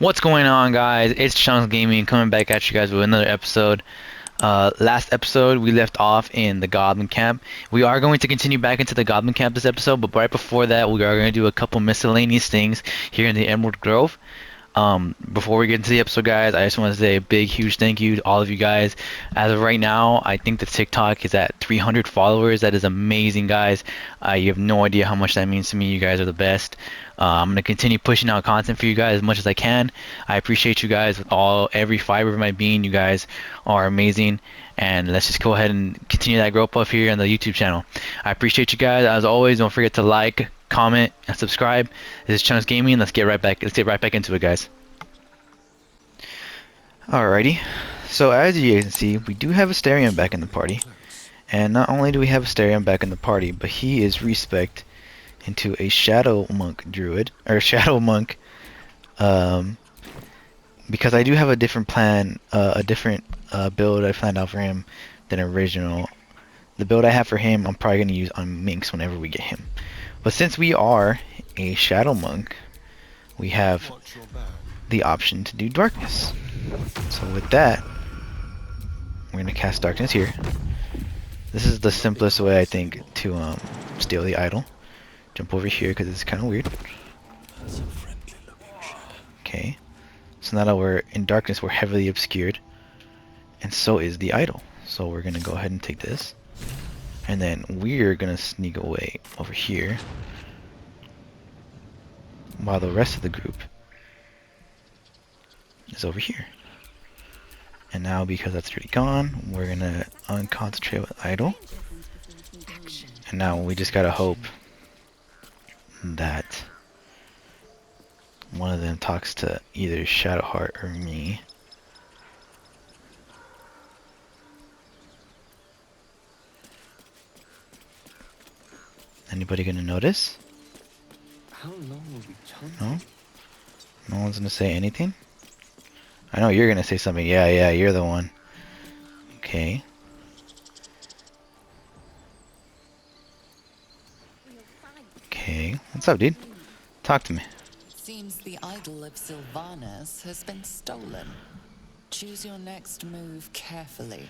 What's going on, guys? It's Chunks Gaming coming back at you guys with another episode. Last episode we left off in the Goblin camp. We are going to continue back into the Goblin camp this episode, but right before that, we are going to do a couple miscellaneous things here in the Emerald Grove. Before we get into the episode, guys, I just want to say a big, huge thank you to all of you guys. As of right now, I think the TikTok is at 300 followers. That is amazing, guys. You have no idea how much that means to me. You guys are the best. I'm gonna continue pushing out content for you guys as much as I can. I appreciate you guys with every fiber of my being. You guys are amazing, and let's just go ahead and continue that growth up here on the YouTube channel. I appreciate you guys. As always, don't forget to like, comment, and subscribe. This is Chunks Gaming. Let's get right back into it, guys. Alrighty. So as you can see, we do have Asterion back in the party, and not only do we have Asterion back in the party, but he is respect into a shadow monk druid, or shadow monk, because I do have a different plan, a different build I planned out for him than original. The build I have for him I'm probably going to use on Minx whenever we get him. But since we are a shadow monk, we have the option to do darkness. So with that, we're going to cast darkness here. This is the simplest way I think to steal the idol. Jump over here because it's kind of weird. Okay, so now that we're in darkness, we're heavily obscured, and so is the idol. So we're gonna go ahead and take this, and then we're gonna sneak away over here, while the rest of the group is over here. And now, because that's already gone, we're gonna unconcentrate with idol, and now we just gotta hope that one of them talks to either Shadowheart or me. Anybody gonna notice? How long will we No? No one's gonna say anything? I know you're gonna say something. Yeah, you're the one. Okay. Okay, what's up, dude? Talk to me. Seems the idol of Sylvanas has been stolen. Choose your next move carefully.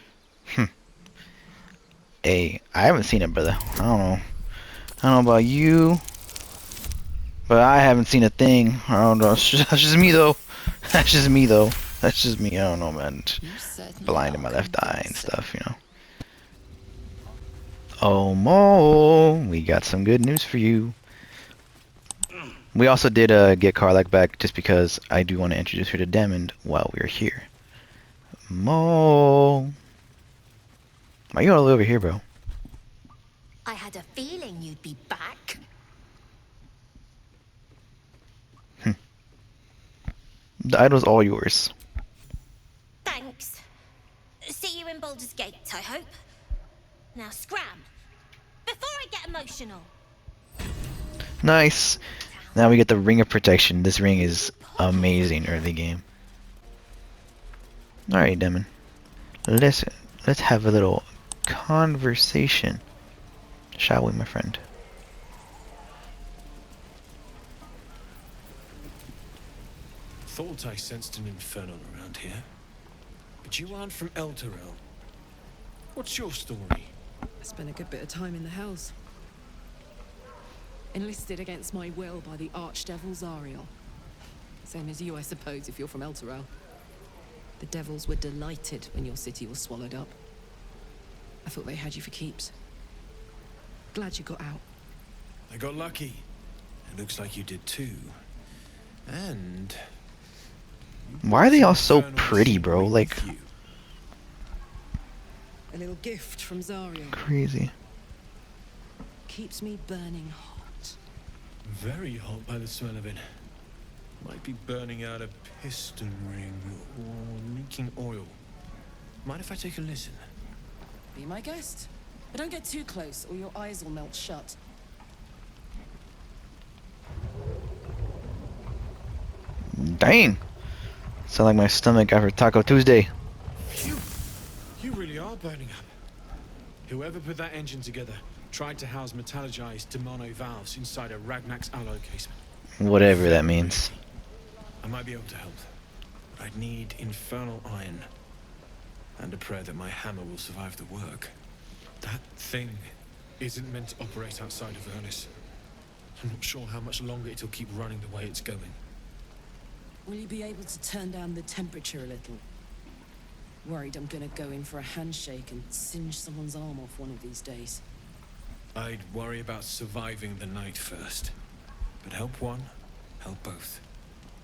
Hey, I haven't seen it, brother. I don't know about you, but I haven't seen a thing. I don't know. That's just me, though. That's just me, though. That's just me. I don't know, man. Blind in my left eye and stuff, you know. Oh, Mo, we got some good news for you. We also did get Karlach back just because I do want to introduce her to Demond while we're here. Mo, why you all the way over here, bro? I had a feeling you'd be back. The idol's all yours. Thanks. See you in Baldur's Gate, I hope. Now scram, before I get emotional. Nice. Now we get the Ring of Protection. This ring is amazing early game. Alright, Demon. Let's have a little conversation. Shall we, my friend? Thought I sensed an infernal around here. But you aren't from Elturel. What's your story? Spent a good bit of time in the Hells. Enlisted against my will by the Archdevil Zariel. Same as you, I suppose, if you're from Elturel. The devils were delighted when your city was swallowed up. I thought they had you for keeps. Glad you got out. I got lucky. It looks like you did too. And... Why are they all so pretty, bro? Like, A little gift from Zariel. crazy. Keeps me burning hot. very hot by the smell of it. Might be burning out a piston ring or leaking oil. Mind if I take a listen? Be my guest. But don't get too close or your eyes will melt shut. Dang. Sound like my stomach after Taco Tuesday. Phew! You really are burning up. Whoever put that engine together tried to house metallurgized Demano valves inside a Ragnak's alloy casement. Whatever that means. I might be able to help, but I'd need infernal iron. And a prayer that my hammer will survive the work. That thing isn't meant to operate outside of Vernus. I'm not sure how much longer it'll keep running the way it's going. Will you be able to turn down the temperature a little? Worried I'm gonna go in for a handshake and singe someone's arm off one of these days. I'd worry about surviving the night first. But help one, help both.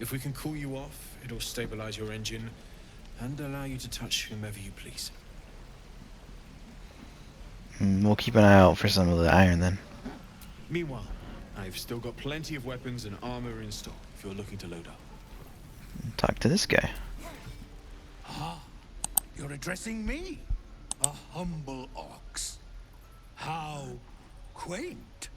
If we can cool you off, it'll stabilize your engine and allow you to touch whomever you please. We'll keep an eye out for some of the iron then. Meanwhile, I've still got plenty of weapons and armor in stock if you're looking to load up. Talk to this guy. Ah, you're addressing me, a humble ox. How quaint.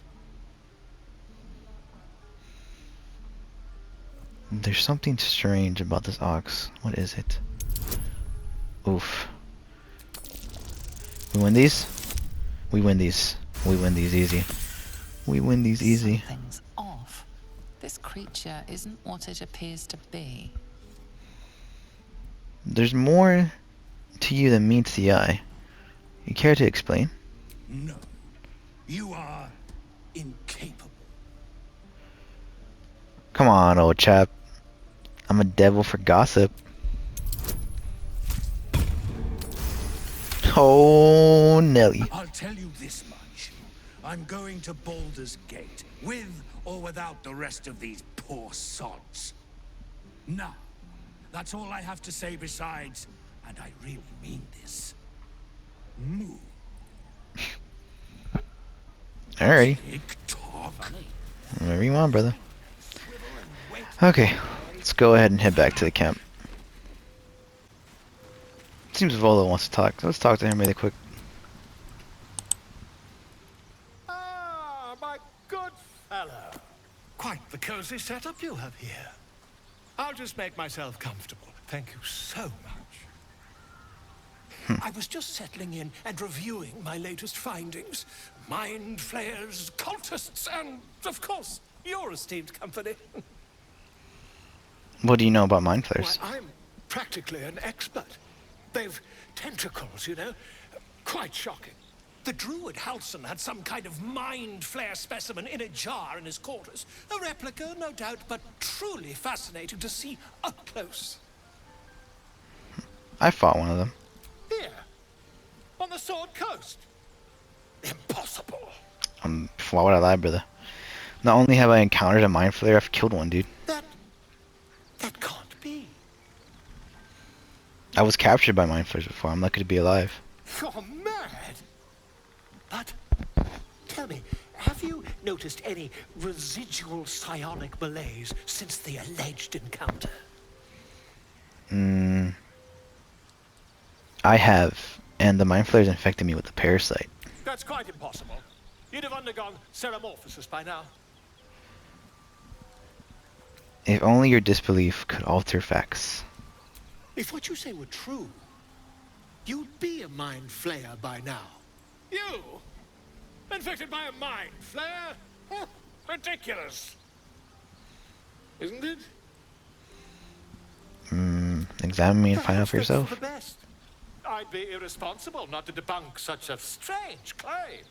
There's something strange about this ox. What is it? Oof. We win these? We win these. We win these easy. We win these easy. Something's off. This creature isn't what it appears to be. There's more to you than meets the eye. You care to explain? No, you are incapable. Come on, old chap. I'm a devil for gossip. Oh, Nelly. I'll tell you this much. I'm going to Baldur's Gate, with or without the rest of these poor sods. Now, that's all I have to say besides, and I really mean this. Move. Alrighty. Big talk. Whatever you want, brother. Okay, let's go ahead and head back to the camp. Seems Volo wants to talk, so let's talk to him really quick. Ah, my good fellow. Quite the cozy setup you have here. I'll just make myself comfortable. Thank you so much. I was just settling in and reviewing my latest findings. Mind flayers, cultists, and, of course, your esteemed company. What do you know about mind flayers? Why, I'm practically an expert. They've tentacles, you know. Quite shocking. The druid Halson had some kind of mind flare specimen in a jar in his quarters. A replica, no doubt, but truly fascinating to see up close. I fought one of them. Here, on the Sword Coast. Impossible. Why would I lie, brother? Not only have I encountered a mind flayer, I've killed one, dude. That can't be. I was captured by mind flayers before. I'm lucky to be alive. You're mad. But tell me, have you noticed any residual psionic malaise since the alleged encounter? I have, and the mind flayers infected me with a parasite. That's quite impossible. You'd have undergone ceramorphosis by now. If only your disbelief could alter facts. If what you say were true, you'd be a mind flayer by now. You? Infected by a mind flayer? Huh, ridiculous. Isn't it? Examine me and find out for Perhaps that's yourself. the best. I'd be irresponsible not to debunk such a strange claim.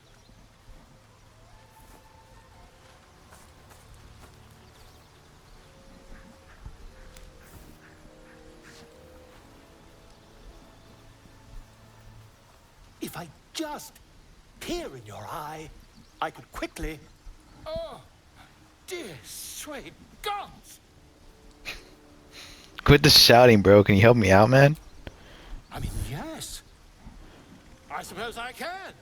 If I just peer in your eye, I could quickly... Oh, dear sweet gods! Quit the shouting, bro. Can you help me out, man? I mean, yes. I suppose I can.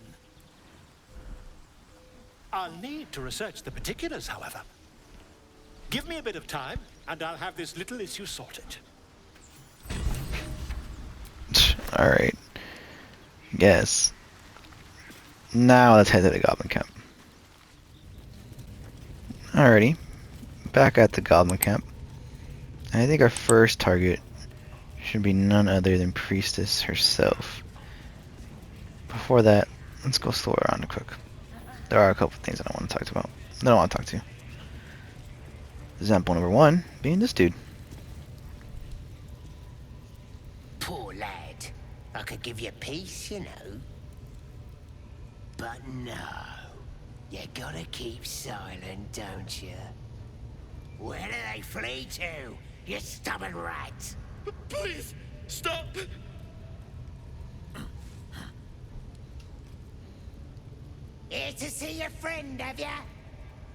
I'll need to research the particulars, however. Give me a bit of time, and I'll have this little issue sorted. Alright. Guess. Now let's head to the Goblin Camp. Alrighty. Back at the Goblin Camp. I think our first target should be none other than Priestess herself. Before that, let's go slow around quick. There are a couple things I don't want to talk about. I don't want to talk to. Example number one being this dude. I could give you peace, you know. But no. You gotta keep silent, don't you? Where do they flee to, you stubborn rat? Please, stop! Here to see your friend, have ya?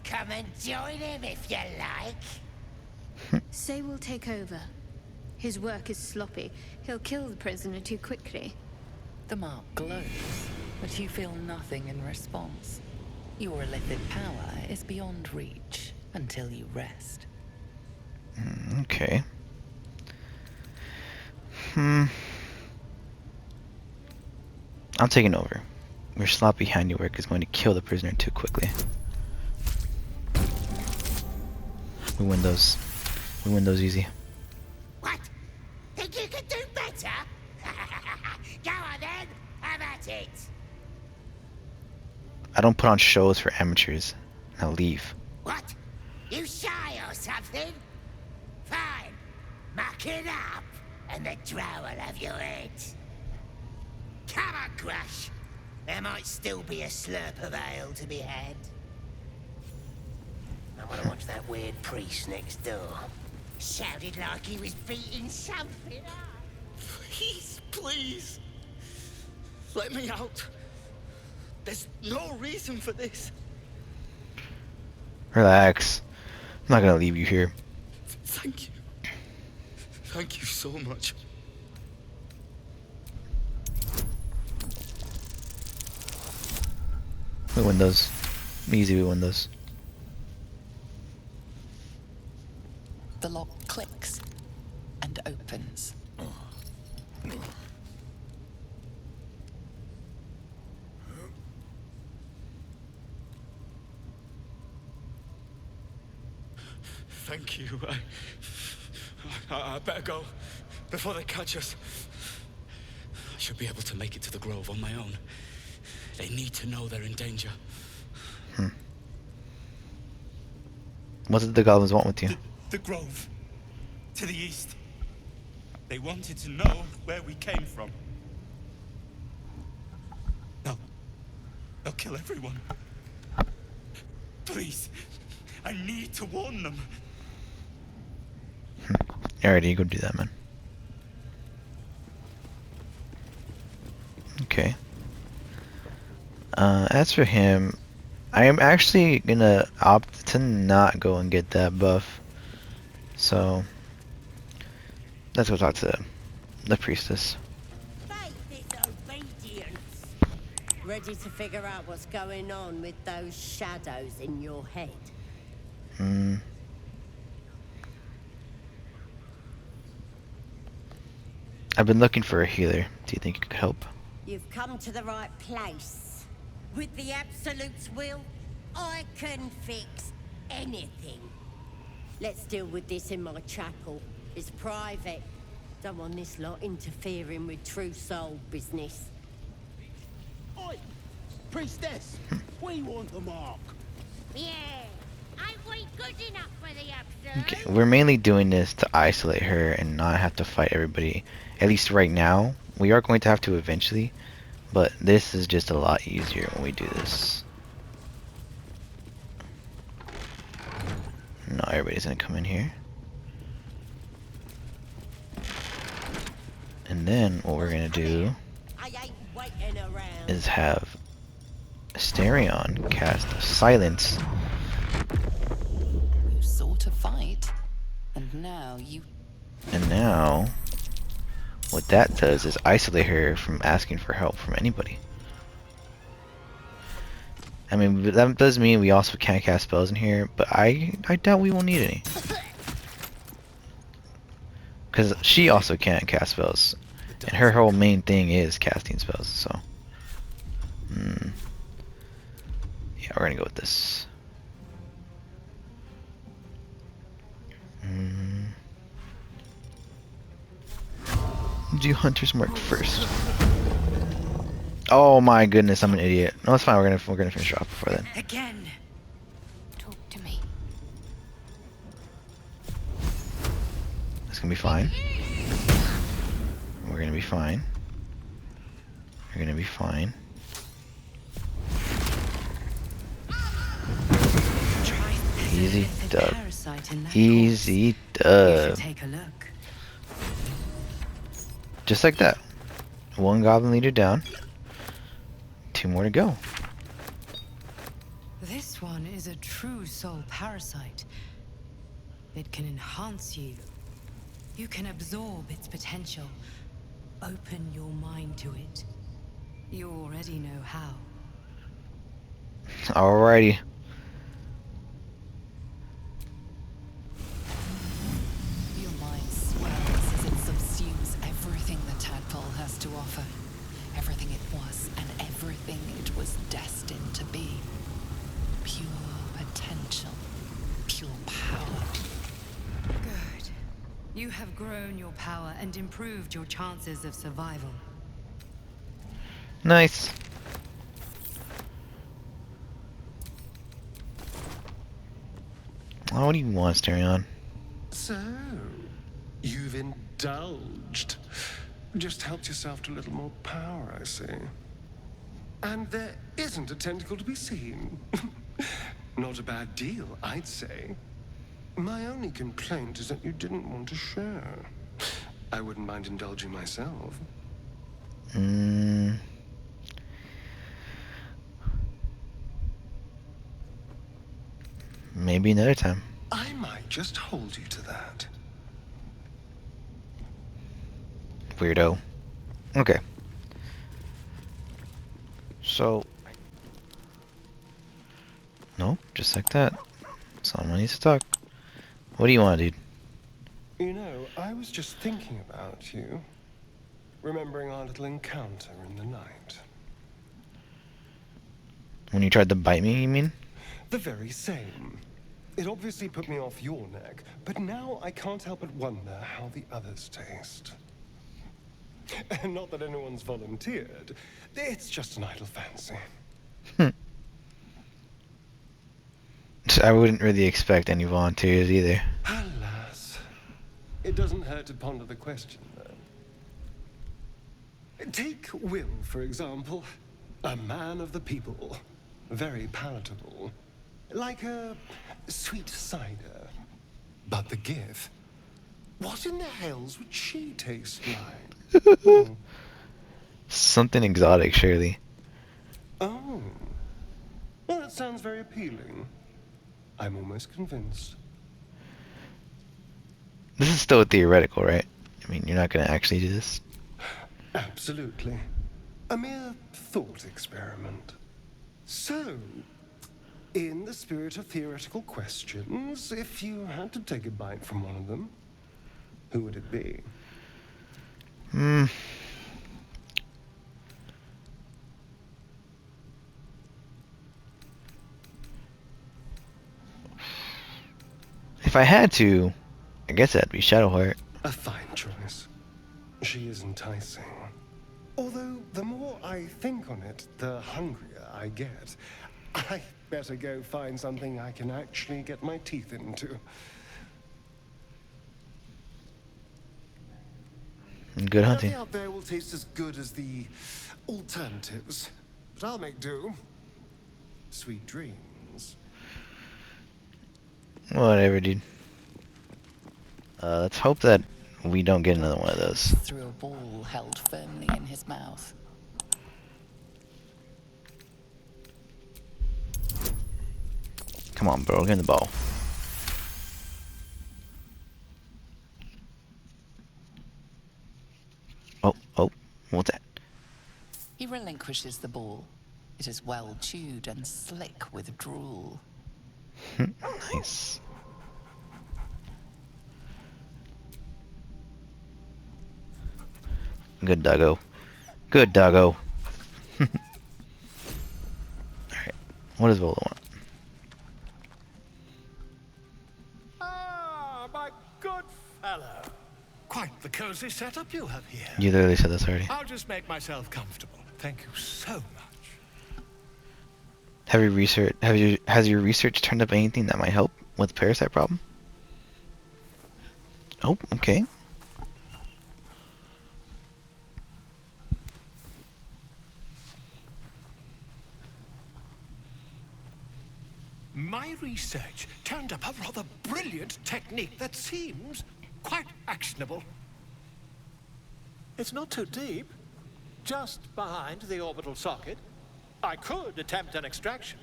Come and join him if you like. Say we'll take over. His work is sloppy. He'll kill the prisoner too quickly. The mark glows, but you feel nothing in response. Your illithid power is beyond reach until you rest. Okay. I'm taking over. Your sloppy handiwork is going to kill the prisoner too quickly. We win those. We win those easy. What? Think you could do better? Go on then, have at it. I don't put on shows for amateurs. Now leave. What? You shy or something? Fine. Muck it up, and the drow will have your head. Come on, Crush. There might still be a slurp of ale to be had. I want to watch that weird priest next door. Sounded like he was beating something up. Please, please. Let me out. There's no reason for this. Relax. I'm not gonna leave you here. Thank you. Thank you so much. We win those. Easy, we win those. The lock clicks and opens. Thank you. I better go before they catch us. I should be able to make it to the grove on my own. They need to know they're in danger. What did the goblins want with you? The grove. To the east. They wanted to know where we came from. They'll kill everyone. Please. I need to warn them. Alrighty, you go do that, man. Okay. As for him, I am actually gonna opt to not go and get that buff. So, let's go talk to the priestess. Faith is obedience. Ready to figure out what's going on with those shadows in your head? I've been looking for a healer. Do you think you could help? You've come to the right place. With the Absolute's will, I can fix anything. Let's deal with this in my chapel. It's private. Don't want this lot interfering with true soul business. Oi! Priestess! We want the mark. Yeah. Ain't we good enough for the Absolute? Okay, we're mainly doing this to isolate her and not have to fight everybody. At least right now. We are going to have to eventually, but this is just a lot easier when we do this. No, everybody's gonna come in here. And then what we're gonna do I ain't waiting around. is have Asterion cast Silence. You sought a fight, and now you... And now, what that does is isolate her from asking for help from anybody. I mean, that does mean we also can't cast spells in here, but I doubt we won't need any. Because she also can't cast spells. And her whole main thing is casting spells, so... Yeah, we're gonna go with this. Do Hunter's Mark first. Oh my goodness, I'm an idiot. No, it's fine. We're gonna finish off before then. Again. Talk to me. It's gonna be fine. We're gonna be fine. You're gonna be fine. Easy dub. Easy dub. Take a look. Just like that. One goblin leader down. 2 more to go. This one is a true soul parasite. It can enhance you. You can absorb its potential. Open your mind to it. You already know how. Alrighty. Your mind swells as it subsumes everything the tadpole has to offer. Everything it was and everything it was destined to be. Pure potential. Pure power. Good. You have grown your power and improved your chances of survival. Nice. Oh, what do you want, Stereon? So, you've indulged. Just helped yourself to a little more power, I see. And there isn't a tentacle to be seen. Not a bad deal, I'd say. My only complaint is that you didn't want to share. I wouldn't mind indulging myself. Maybe another time. I might just hold you to that. Weirdo. Okay. So. Nope, just like that. Someone needs to talk. What do you want, dude? You know, I was just thinking about you. Remembering our little encounter in the night. When you tried to bite me, you mean? The very same. It obviously put me off your neck, but now I can't help but wonder how the others taste. Not that anyone's volunteered. It's just an idle fancy. I wouldn't really expect any volunteers either. Alas. It doesn't hurt to ponder the question, though. Take Will, for example. A man of the people. Very palatable. Like a sweet cider. But the Gith. What in the hells would she taste like? Something exotic, surely. Oh. Well, that sounds very appealing. I'm almost convinced. This is still theoretical, right? I mean, you're not going to actually do this? Absolutely. A mere thought experiment. So, in the spirit of theoretical questions, if you had to take a bite from one of them, who would it be? If I had to, I guess that'd be Shadowheart. A fine choice. She is enticing. Although, the more I think on it, the hungrier I get. I better go find something I can actually get my teeth into. Good hunting. Nothing out there will taste as good as the alternatives. But I'll make do. Sweet dreams. Whatever, dude. Let's hope that we don't get another one of those. Through a ball held firmly in his mouth. Come on, bro. Give me the ball. Oh. What's that? He relinquishes the ball. It is well chewed and slick with drool. Nice. Good doggo. Good doggo. Alright. What does Volo want? Ah, my good fellow. Quite the cozy setup you have here. You literally said this already. I'll just make myself comfortable. Thank you so much. Has your research turned up anything that might help with the parasite problem? Oh, okay. my research turned up a rather brilliant technique that seems quite actionable. It's not too deep. Just behind the orbital socket. I could attempt an extraction.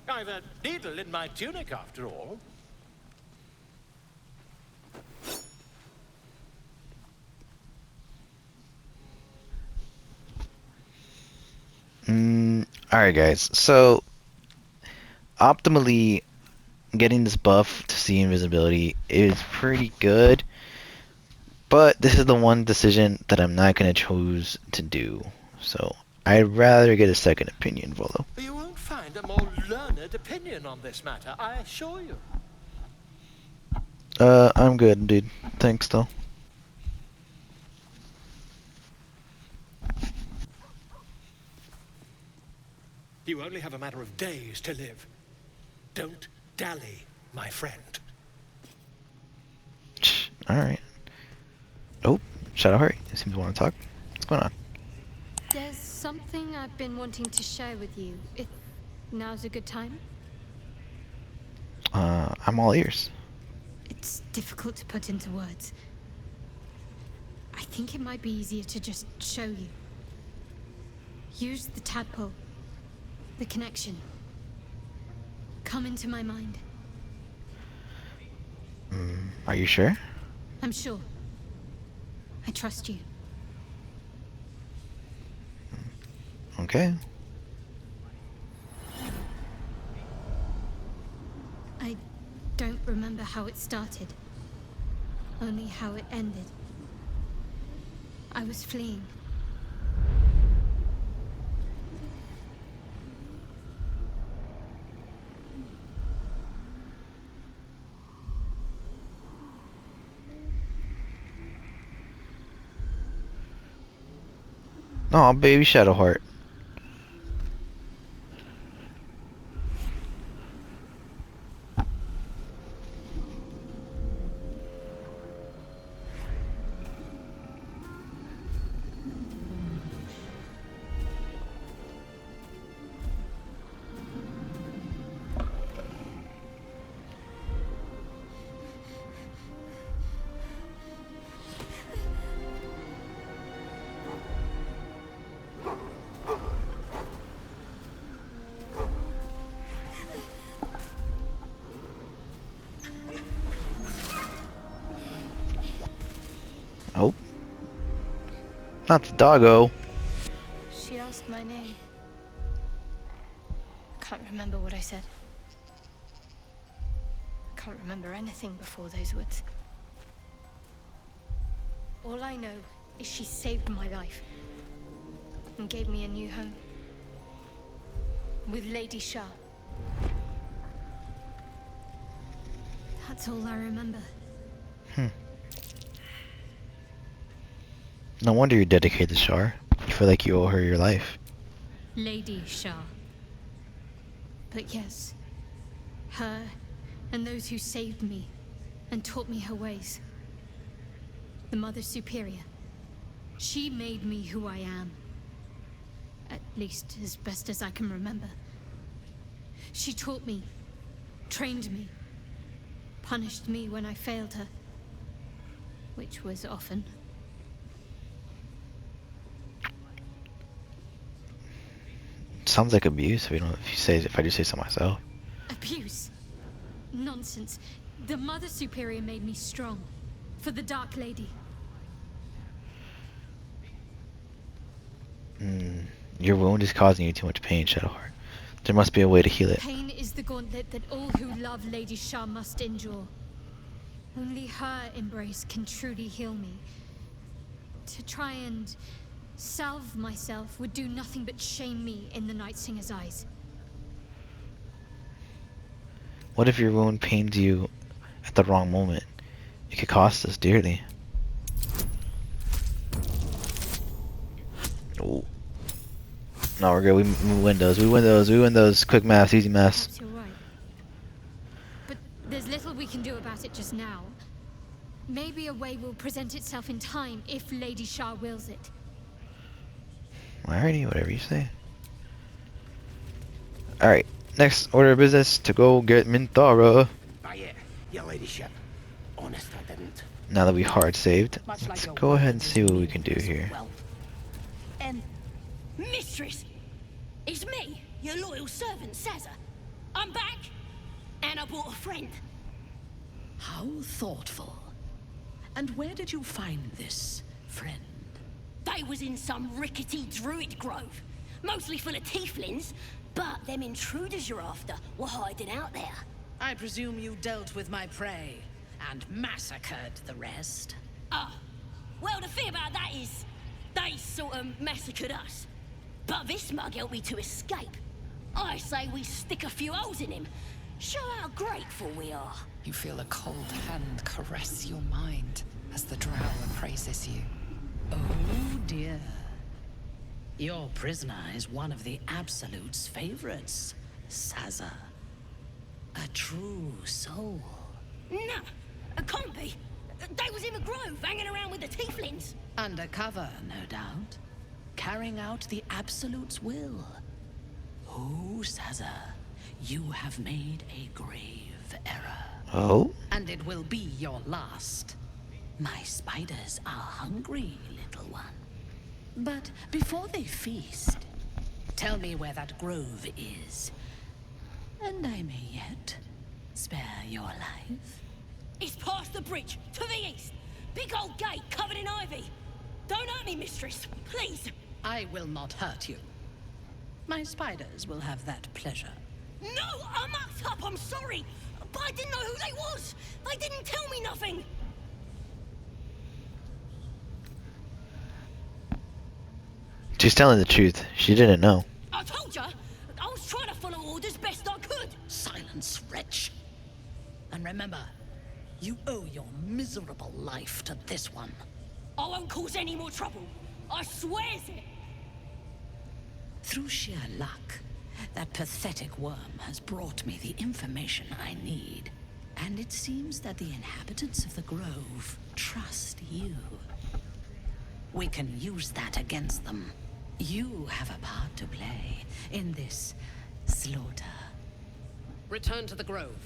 I've a needle in my tunic, after all. Alright guys, so optimally getting this buff to see invisibility is pretty good, but this is the one decision that I'm not going to choose to do, so I'd rather get a second opinion, Volo. You won't find a more learned opinion on this matter, I assure you. I'm good, dude. Thanks, though. You only have a matter of days to live. Don't dally, my friend. Alright. Oh, Shadowheart. You seem to want to talk. What's going on? There's something I've been wanting to share with you. If now's a good time. I'm all ears. It's difficult to put into words. I think it might be easier to just show you. Use the tadpole. The connection. Come into my mind. Are you sure? I'm sure. I trust you. Okay. I don't remember how it started. Only how it ended. I was fleeing. Oh, baby Shadowheart. Oh. Not the doggo. She asked my name. Can't remember what I said. Can't remember anything before those words. All I know is she saved my life and gave me a new home with Lady Shah. That's all I remember. No wonder you're dedicated to Shar. You feel like you owe her your life. Lady Shah. But yes, her and those who saved me and taught me her ways. The Mother Superior. She made me who I am. At least as best as I can remember. She taught me, trained me, punished me when I failed her. Which was often. Sounds like abuse if I do say so myself. Abuse? Nonsense. The Mother Superior made me strong. For the Dark Lady. Your wound is causing you too much pain, Shadowheart. There must be a way to heal it. Pain is the gauntlet that all who love Lady Shah must endure. Only her embrace can truly heal me. To try and salve myself would do nothing but shame me in the Night Singer's eyes. What if your wound pains you at the wrong moment? It could cost us dearly. Oh. No, we're good. We win those. We win those. We win those. Quick maths, easy maths. Perhaps you're right. But there's little we can do about it just now. Maybe a way will present itself in time if Lady Shah wills it. Alrighty, whatever you say. Alright, Next order of business to go get Minthara. Oh yeah, your ladyship. Honest, I didn't. Now that we hard saved, Much like let's your go ahead and weapon see is what we can do meaningless here. wealth. And mistress, it's me, your loyal servant, Sazza. I'm back, and I brought a friend. How thoughtful. And where did you find this friend? They was in some rickety druid grove, mostly full of tieflings, but them intruders you're after were hiding out there. I presume you dealt with my prey and massacred the rest. Ah, well, the thing about that is, they sort of massacred us. But this mug helped me to escape. I say we stick a few holes in him. Show how grateful we are. You feel a cold hand caress your mind as the drow appraises you. Oh dear. Your prisoner is one of the Absolute's favorites, Sazza. A true soul. Nah, a compy. They was in the grove, hanging around with the tieflings. Undercover, no doubt. Carrying out the Absolute's will. Oh, Sazza, you have made a grave error. Oh? And it will be your last. My spiders are hungry, little one. But before they feast, tell me where that grove is. And I may yet spare your life. It's past the bridge, to the east. Big old gate covered in ivy. Don't hurt me, mistress, please. I will not hurt you. My spiders will have that pleasure. No, I mucked up, I'm sorry. But I didn't know who they was. They didn't tell me nothing. She's telling the truth. She didn't know. I told you, I was trying to follow orders best I could. Silence, wretch. And remember, you owe your miserable life to this one. I won't cause any more trouble. I swears it. Through sheer luck, that pathetic worm has brought me the information I need. And it seems that the inhabitants of the Grove trust you. We can use that against them. You have a part to play in this slaughter. Return to the Grove.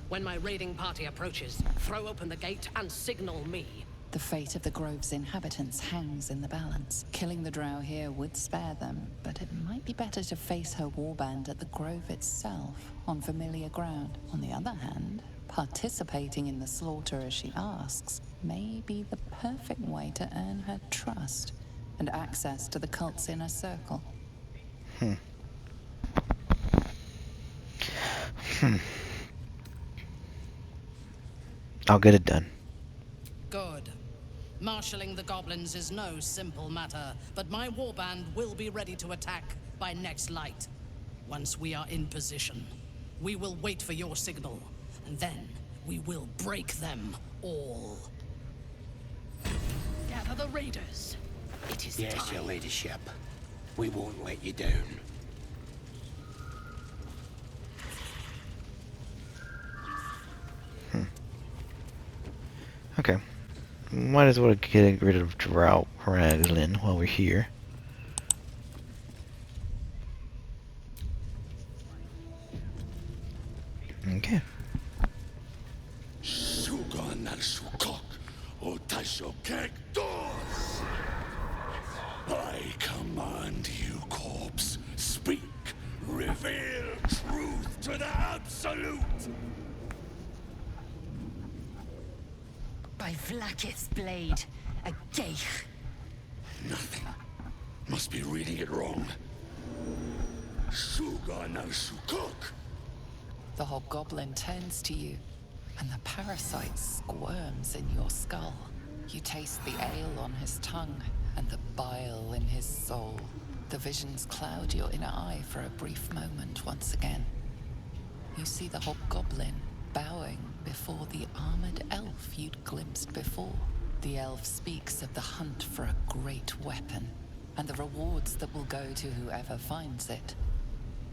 When my raiding party approaches, throw open the gate and signal me. The fate of the Grove's inhabitants hangs in the balance. Killing the drow here would spare them, but it might be better to face her warband at the Grove itself, on familiar ground. On the other hand, participating in the slaughter as she asks may be the perfect way to earn her trust and access to the cult's inner circle. I'll get it done. Good. Marshalling the goblins is no simple matter, but my warband will be ready to attack by next light. Once we are in position, we will wait for your signal, and then we will break them all. Gather the raiders. It is Yes, time. your ladyship. We won't let you down. Okay. Might as well get rid of Drought Raglin while we're here. Okay. Sugan al Sukok, Otasho Kek Dos. I command you, corpse. Speak. Reveal truth to the Absolute. By Vlakith's blade, a geich. Nothing. Must be reading it wrong. Sugan al Sukok. The hobgoblin turns to you, and the parasite squirms in your skull. You taste the ale on his tongue and the bile in his soul. The visions cloud your inner eye for a brief moment once again. You see the hobgoblin bowing before the armored elf you'd glimpsed before. The elf speaks of the hunt for a great weapon and the rewards that will go to whoever finds it.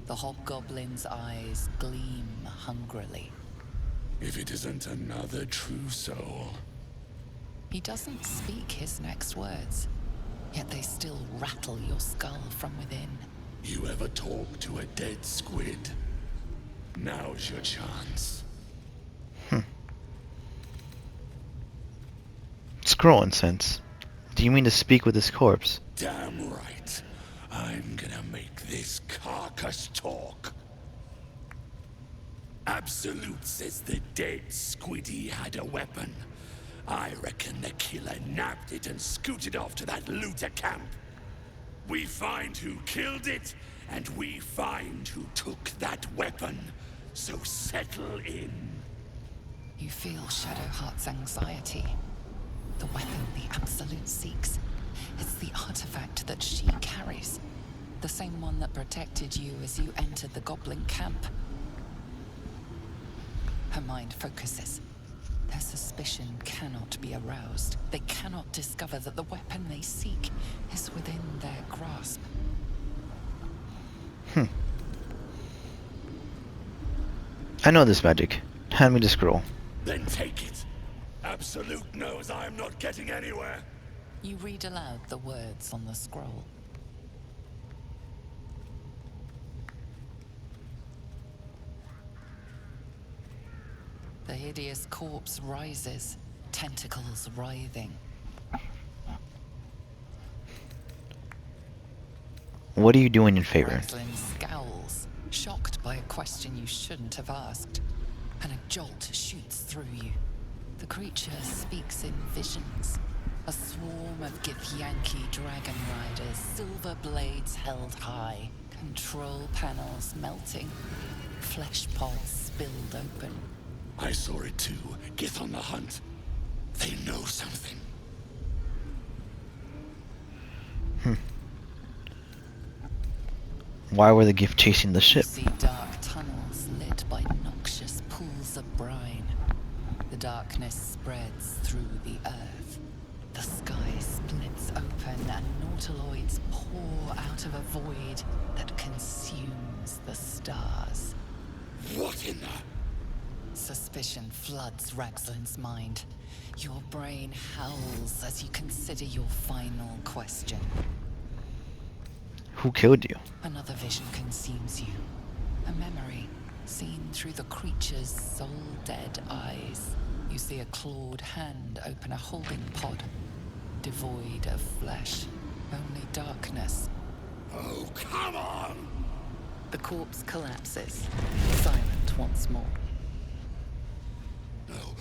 The hobgoblin's eyes gleam hungrily. If it isn't another true soul. He doesn't speak his next words, yet they still rattle your skull from within. You ever talk to a dead squid? Now's your chance. Scroll incense. Do you mean to speak with this corpse? Damn right. I'm gonna make this carcass talk. Absolute says the dead Squiddy had a weapon. I reckon the killer nabbed it and scooted off to that looter camp. We find who killed it, and we find who took that weapon. So settle in. You feel Shadowheart's anxiety. The weapon the Absolute seeks. It's the artifact that she carries. The same one that protected you as you entered the Goblin camp. Her mind focuses. Their suspicion cannot be aroused. They cannot discover that the weapon they seek is within their grasp. I know this magic. Hand me the scroll. Then take it. Absolute knows I am not getting anywhere. You read aloud the words on the scroll. The hideous corpse rises, tentacles writhing. What are you doing in favor? Raglan scowls, shocked by a question you shouldn't have asked, and a jolt shoots through you. The creature speaks in visions. A swarm of Githyanki dragon riders, silver blades held high, control panels melting, flesh pods spilled open. I saw it too. Get on the hunt. They know something. Why were the gift chasing the ship? You see dark tunnels lit by noxious pools of brine. The darkness spreads through the earth. The sky splits open and nautiloids pour out of a void that consumes the stars. What in the... Suspicion floods Raglan's mind. Your brain howls as you consider your final question. Who killed you? Another vision consumes you. A memory seen through the creature's soul-dead eyes. You see a clawed hand open a holding pod, devoid of flesh, only darkness. Oh, come on! The corpse collapses, silent once more.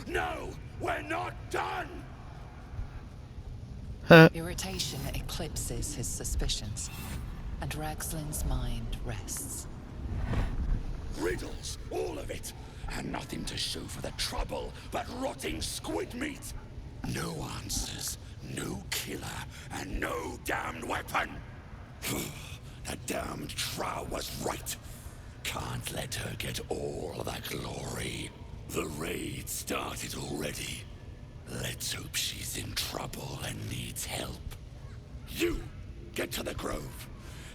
No! We're not done! Irritation eclipses his suspicions, and Raglan's mind rests. Riddles, all of it, and nothing to show for the trouble but rotting squid meat. No answers, no killer, and no damned weapon. That damned Trow was right. Can't let her get all the glory. The raid started already. Let's hope she's in trouble and needs help. You, get to the grove.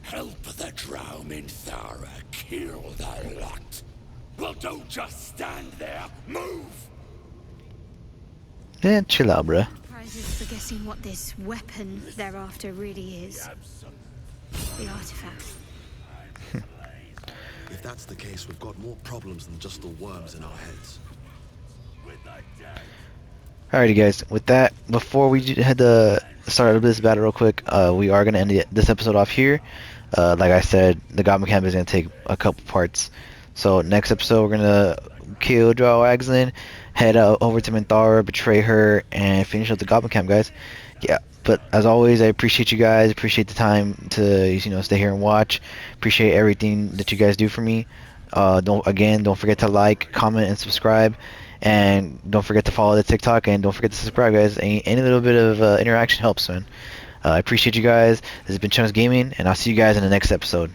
Help the Drow Minthara kill the lot. Well, don't just stand there. Move! Yeah, chill out, bruh. Prizes for guessing what this weapon thereafter really is. The artifact. If that's the case, we've got more problems than just the worms in our heads. Alrighty guys, with that, before we head to start this battle real quick, we are going to end this episode off here. Like I said, the Goblin Camp is going to take a couple parts. So next episode, we're going to kill Drow Raglan, head over to Minthara, betray her, and finish up the Goblin Camp, guys. Yeah, but as always, I appreciate you guys, appreciate the time to stay here and watch, appreciate everything that you guys do for me. Don't forget to like, comment, and subscribe. And don't forget to follow the TikTok, and don't forget to subscribe, guys. Any little bit of interaction helps, man. I appreciate you guys. This has been Chunks Gaming, and I'll see you guys in the next episode.